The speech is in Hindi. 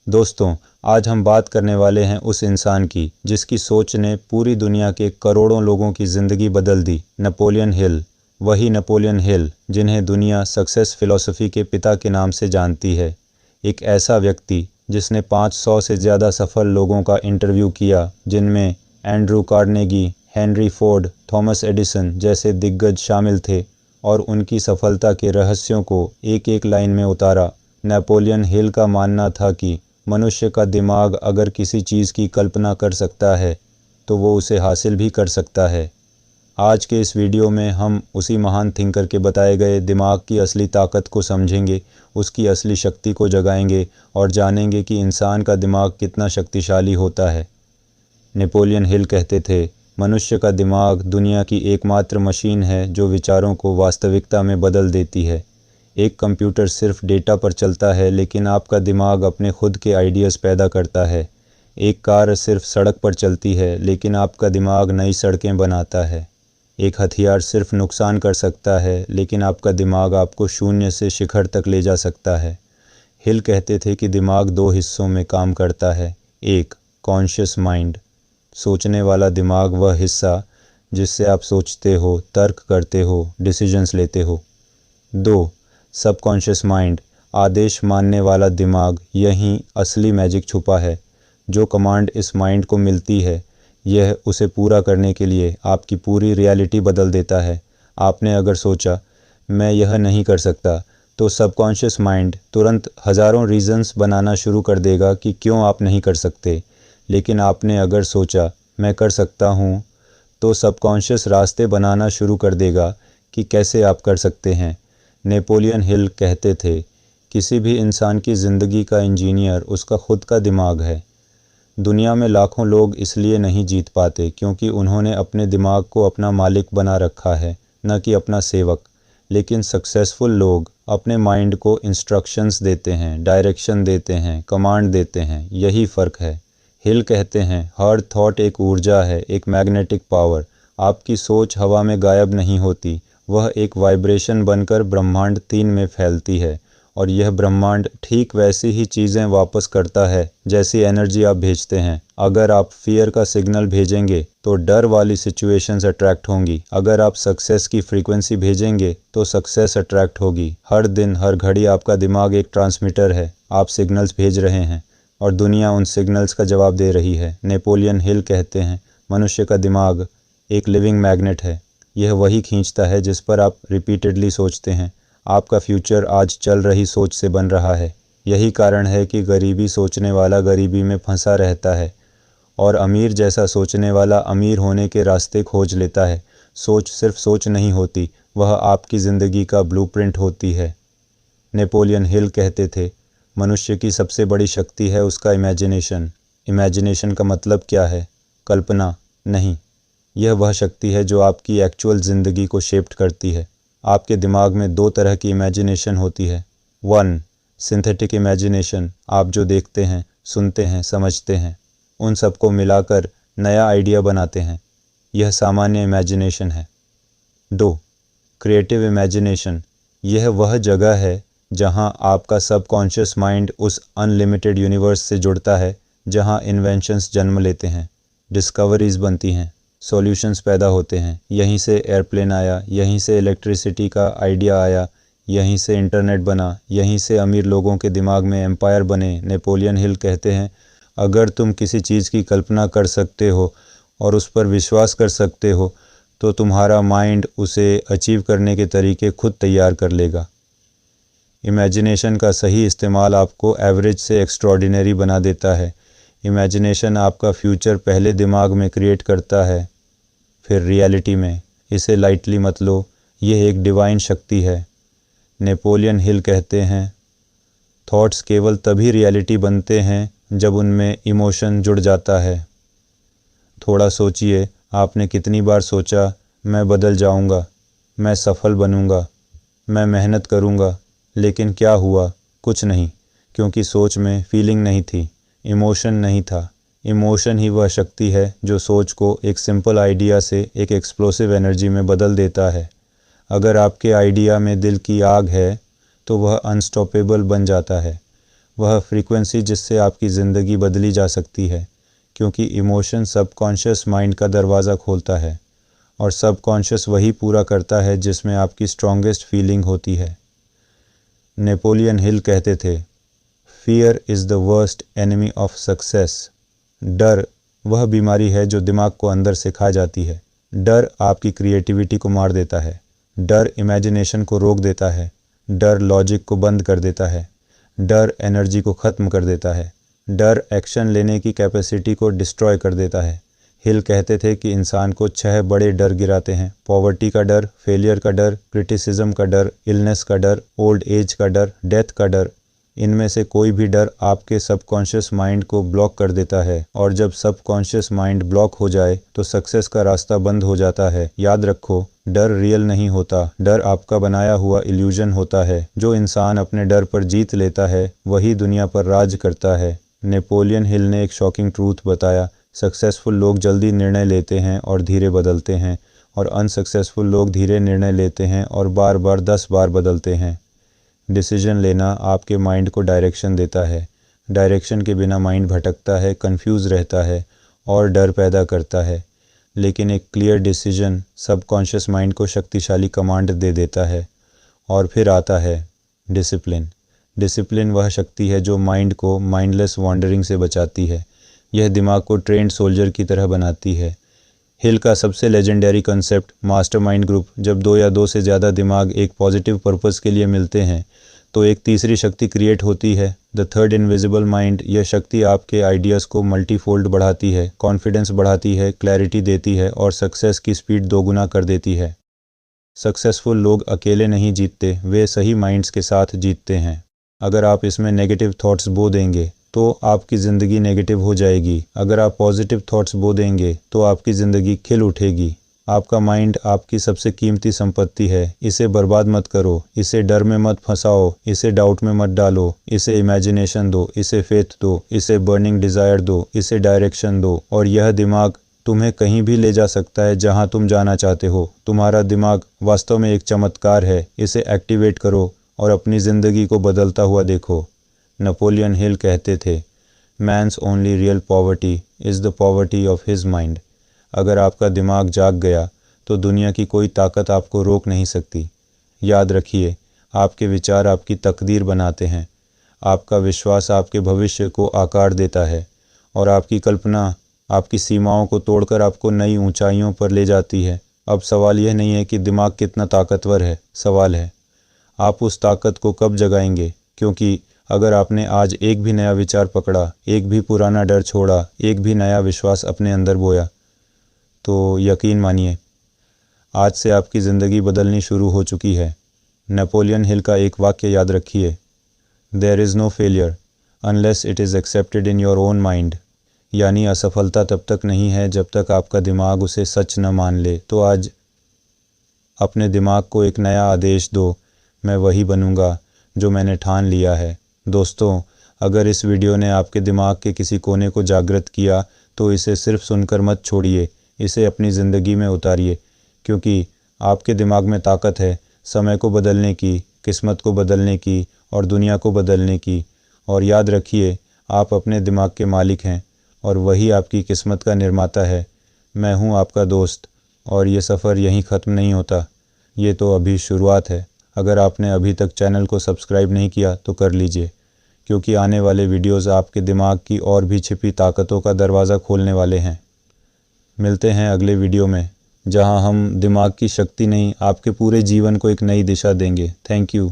दोस्तों, आज हम बात करने वाले हैं उस इंसान की जिसकी सोच ने पूरी दुनिया के करोड़ों लोगों की ज़िंदगी बदल दी। Napoleon Hill. वही नेपोलियन हिल जिन्हें दुनिया सक्सेस फिलॉसफी के पिता के नाम से जानती है। एक ऐसा व्यक्ति जिसने 500 से ज़्यादा सफल लोगों का इंटरव्यू किया, जिनमें Andrew Carnegie, Henry Ford, Thomas Edison जैसे दिग्गज शामिल थे, और उनकी सफलता के रहस्यों को एक एक लाइन में उतारा। नेपोलियन हिल का मानना था कि मनुष्य का दिमाग अगर किसी चीज़ की कल्पना कर सकता है तो वो उसे हासिल भी कर सकता है। आज के इस वीडियो में हम उसी महान थिंकर के बताए गए दिमाग की असली ताकत को समझेंगे, उसकी असली शक्ति को जगाएंगे और जानेंगे कि इंसान का दिमाग कितना शक्तिशाली होता है। नेपोलियन हिल कहते थे, मनुष्य का दिमाग दुनिया की एकमात्र मशीन है जो विचारों को वास्तविकता में बदल देती है। एक कंप्यूटर सिर्फ डेटा पर चलता है, लेकिन आपका दिमाग अपने खुद के आइडियाज़ पैदा करता है। एक कार सिर्फ सड़क पर चलती है, लेकिन आपका दिमाग नई सड़कें बनाता है। एक हथियार सिर्फ नुकसान कर सकता है, लेकिन आपका दिमाग आपको शून्य से शिखर तक ले जा सकता है। हिल कहते थे कि दिमाग दो हिस्सों में काम करता है। एक, कॉन्शियस माइंड, सोचने वाला दिमाग, वह हिस्सा जिससे आप सोचते हो, तर्क करते हो, डिसीजंस लेते हो। दो, सबकॉन्शियस माइंड, आदेश मानने वाला दिमाग। यहीं असली मैजिक छुपा है। जो कमांड इस माइंड को मिलती है, यह उसे पूरा करने के लिए आपकी पूरी रियलिटी बदल देता है। आपने अगर सोचा मैं यह नहीं कर सकता, तो सबकॉन्शियस माइंड तुरंत हज़ारों रीज़न्स बनाना शुरू कर देगा कि क्यों आप नहीं कर सकते। लेकिन आपने अगर सोचा मैं कर सकता हूँ, तो सबकॉन्शियस रास्ते बनाना शुरू कर देगा कि कैसे आप कर सकते हैं। नेपोलियन हिल कहते थे, किसी भी इंसान की ज़िंदगी का इंजीनियर उसका खुद का दिमाग है। दुनिया में लाखों लोग इसलिए नहीं जीत पाते क्योंकि उन्होंने अपने दिमाग को अपना मालिक बना रखा है, न कि अपना सेवक। लेकिन सक्सेसफुल लोग अपने माइंड को इंस्ट्रक्शंस देते हैं, डायरेक्शन देते हैं, कमांड देते हैं। यही फ़र्क है। हिल कहते हैं, हर थॉट एक ऊर्जा है, एक मैग्नेटिक पावर। आपकी सोच हवा में गायब नहीं होती, वह एक वाइब्रेशन बनकर ब्रह्मांड 3 में फैलती है, और यह ब्रह्मांड ठीक वैसी ही चीज़ें वापस करता है जैसी एनर्जी आप भेजते हैं। अगर आप फियर का सिग्नल भेजेंगे तो डर वाली सिचुएशंस अट्रैक्ट होंगी। अगर आप सक्सेस की फ्रीक्वेंसी भेजेंगे तो सक्सेस अट्रैक्ट होगी। हर दिन हर घड़ी आपका दिमाग एक ट्रांसमीटर है। आप सिग्नल्स भेज रहे हैं और दुनिया उन सिग्नल्स का जवाब दे रही है। नेपोलियन हिल कहते हैं, मनुष्य का दिमाग एक लिविंग मैग्नेट है। यह वही खींचता है जिस पर आप रिपीटेडली सोचते हैं। आपका फ्यूचर आज चल रही सोच से बन रहा है। यही कारण है कि गरीबी सोचने वाला गरीबी में फंसा रहता है और अमीर जैसा सोचने वाला अमीर होने के रास्ते खोज लेता है। सोच सिर्फ सोच नहीं होती, वह आपकी ज़िंदगी का ब्लूप्रिंट होती है। नेपोलियन हिल कहते थे, मनुष्य की सबसे बड़ी शक्ति है उसका इमेजिनेशन। इमेजिनेशन का मतलब क्या है? कल्पना नहीं। यह वह शक्ति है जो आपकी एक्चुअल ज़िंदगी को शेप्ड करती है। आपके दिमाग में दो तरह की इमेजिनेशन होती है। 1, सिंथेटिक इमेजिनेशन, आप जो देखते हैं, सुनते हैं, समझते हैं, उन सबको मिलाकर नया आइडिया बनाते हैं। यह सामान्य इमेजिनेशन है। 2, क्रिएटिव इमेजिनेशन, यह वह जगह है जहां आपका सबकॉन्शियस माइंड उस अनलिमिटेड यूनिवर्स से जुड़ता है जहां इन्वेंशंस जन्म लेते हैं, डिस्कवरीज बनती हैं, सॉल्यूशंस पैदा होते हैं। यहीं से एयरप्लेन आया, यहीं से इलेक्ट्रिसिटी का आइडिया आया, यहीं से इंटरनेट बना, यहीं से अमीर लोगों के दिमाग में एम्पायर बने। नेपोलियन हिल कहते हैं, अगर तुम किसी चीज़ की कल्पना कर सकते हो और उस पर विश्वास कर सकते हो, तो तुम्हारा माइंड उसे अचीव करने के तरीके खुद तैयार कर लेगा। इमेजिनेशन का सही इस्तेमाल आपको एवरेज से एक्स्ट्रॉर्डिनरी बना देता है। इमेजिनेशन आपका फ्यूचर पहले दिमाग में क्रिएट करता है, फिर रियलिटी में। इसे लाइटली मत लो, यह एक डिवाइन शक्ति है। नेपोलियन हिल कहते हैं, थॉट्स केवल तभी रियलिटी बनते हैं जब उनमें इमोशन जुड़ जाता है। थोड़ा सोचिए, आपने कितनी बार सोचा मैं बदल जाऊंगा, मैं सफल बनूंगा, मैं मेहनत करूंगा, लेकिन क्या हुआ? कुछ नहीं, क्योंकि सोच में फीलिंग नहीं थी, इमोशन नहीं था। इमोशन ही वह शक्ति है जो सोच को एक सिंपल आइडिया से एक एक्सप्लोसिव एनर्जी में बदल देता है। अगर आपके आइडिया में दिल की आग है तो वह अनस्टॉपेबल बन जाता है। वह फ्रीक्वेंसी जिससे आपकी ज़िंदगी बदली जा सकती है, क्योंकि इमोशन सबकॉन्शियस माइंड का दरवाज़ा खोलता है और सबकॉन्शियस वही पूरा करता है जिसमें आपकी स्ट्रॉन्गेस्ट फीलिंग होती है। नेपोलियन हिल कहते थे, fear is the worst enemy of success. डर वह बीमारी है जो दिमाग को अंदर से खा जाती है। डर आपकी क्रिएटिविटी को मार देता है। डर इमेजिनेशन को रोक देता है। डर लॉजिक को बंद कर देता है। डर एनर्जी को ख़त्म कर देता है। डर एक्शन लेने की कैपेसिटी को डिस्ट्रॉय कर देता है। हिल कहते थे कि इंसान को 6 बड़े डर गिराते हैं: पॉवर्टी का डर, फेलियर का डर, क्रिटिसिज्म का डर, इलनेस का डर, ओल्ड एज का डर, डेथ का डर। इनमें से कोई भी डर आपके सबकॉन्शियस माइंड को ब्लॉक कर देता है, और जब सबकॉन्शियस माइंड ब्लॉक हो जाए तो सक्सेस का रास्ता बंद हो जाता है। याद रखो, डर रियल नहीं होता, डर आपका बनाया हुआ इल्यूजन होता है। जो इंसान अपने डर पर जीत लेता है वही दुनिया पर राज करता है। नेपोलियन हिल ने एक शॉकिंग ट्रूथ बताया, सक्सेसफुल लोग जल्दी निर्णय लेते हैं और धीरे बदलते हैं, और अनसक्सेसफुल लोग धीरे निर्णय लेते हैं और बार बार 10 बार बदलते हैं। डिसीजन लेना आपके माइंड को डायरेक्शन देता है। डायरेक्शन के बिना माइंड भटकता है, कंफ्यूज रहता है और डर पैदा करता है। लेकिन एक क्लियर डिसीजन सबकॉन्शियस माइंड को शक्तिशाली कमांड दे देता है। और फिर आता है डिसिप्लिन। डिसिप्लिन वह शक्ति है जो माइंड को माइंडलेस वॉन्डरिंग से बचाती है। यह दिमाग को ट्रेंड सोल्जर की तरह बनाती है। हिल का सबसे लेजेंडरी कंसेप्ट मास्टरमाइंड ग्रुप, जब 2 या 2 से ज़्यादा दिमाग एक पॉजिटिव पर्पस के लिए मिलते हैं तो एक तीसरी शक्ति क्रिएट होती है, द थर्ड इनविजिबल माइंड। यह शक्ति आपके आइडियाज़ को मल्टीफोल्ड बढ़ाती है, कॉन्फिडेंस बढ़ाती है, क्लैरिटी देती है और सक्सेस की स्पीड दोगुना कर देती है। सक्सेसफुल लोग अकेले नहीं जीतते, वे सही माइंड्स के साथ जीतते हैं। अगर आप इसमें नेगेटिव थॉट्स बो देंगे तो आपकी ज़िंदगी नेगेटिव हो जाएगी। अगर आप पॉजिटिव थॉट्स बो देंगे तो आपकी ज़िंदगी खिल उठेगी। आपका माइंड आपकी सबसे कीमती संपत्ति है। इसे बर्बाद मत करो, इसे डर में मत फंसाओ, इसे डाउट में मत डालो, इसे इमेजिनेशन दो, इसे फेथ दो, इसे बर्निंग डिज़ायर दो, इसे डायरेक्शन दो, और यह दिमाग तुम्हें कहीं भी ले जा सकता है जहां तुम जाना चाहते हो। तुम्हारा दिमाग वास्तव में एक चमत्कार है। इसे एक्टिवेट करो और अपनी ज़िंदगी को बदलता हुआ देखो। नेपोलियन हिल कहते थे, man's only real poverty is the poverty of his mind. अगर आपका दिमाग जाग गया तो दुनिया की कोई ताकत आपको रोक नहीं सकती। याद रखिए, आपके विचार आपकी तकदीर बनाते हैं। आपका विश्वास आपके भविष्य को आकार देता है, और आपकी कल्पना आपकी सीमाओं को तोड़कर आपको नई ऊंचाइयों पर ले जाती है। अब सवाल यह नहीं है कि दिमाग कितना ताकतवर है, सवाल है आप उस ताकत को कब जगाएंगे। क्योंकि अगर आपने आज एक भी नया विचार पकड़ा, एक भी पुराना डर छोड़ा, एक भी नया विश्वास अपने अंदर बोया, तो यकीन मानिए आज से आपकी ज़िंदगी बदलनी शुरू हो चुकी है। नेपोलियन हिल का एक वाक्य याद रखिए, there is no failure unless it is accepted in your own mind. यानी असफलता तब तक नहीं है जब तक आपका दिमाग उसे सच न मान ले। तो आज अपने दिमाग को एक नया आदेश दो, मैं वही बनूंगा जो मैंने ठान लिया है। दोस्तों, अगर इस वीडियो ने आपके दिमाग के किसी कोने को जागृत किया तो इसे सिर्फ सुनकर मत छोड़िए, इसे अपनी ज़िंदगी में उतारिए, क्योंकि आपके दिमाग में ताकत है समय को बदलने की, किस्मत को बदलने की और दुनिया को बदलने की। और याद रखिए, आप अपने दिमाग के मालिक हैं और वही आपकी किस्मत का निर्माता है। मैं हूं आपका दोस्त, और ये सफ़र यहीं ख़त्म नहीं होता, ये तो अभी शुरुआत है। अगर आपने अभी तक चैनल को सब्सक्राइब नहीं किया तो कर लीजिए, क्योंकि आने वाले वीडियोज़ आपके दिमाग की और भी छिपी ताकतों का दरवाज़ा खोलने वाले हैं। मिलते हैं अगले वीडियो में, जहां हम दिमाग की शक्ति नहीं, आपके पूरे जीवन को एक नई दिशा देंगे। Thank you.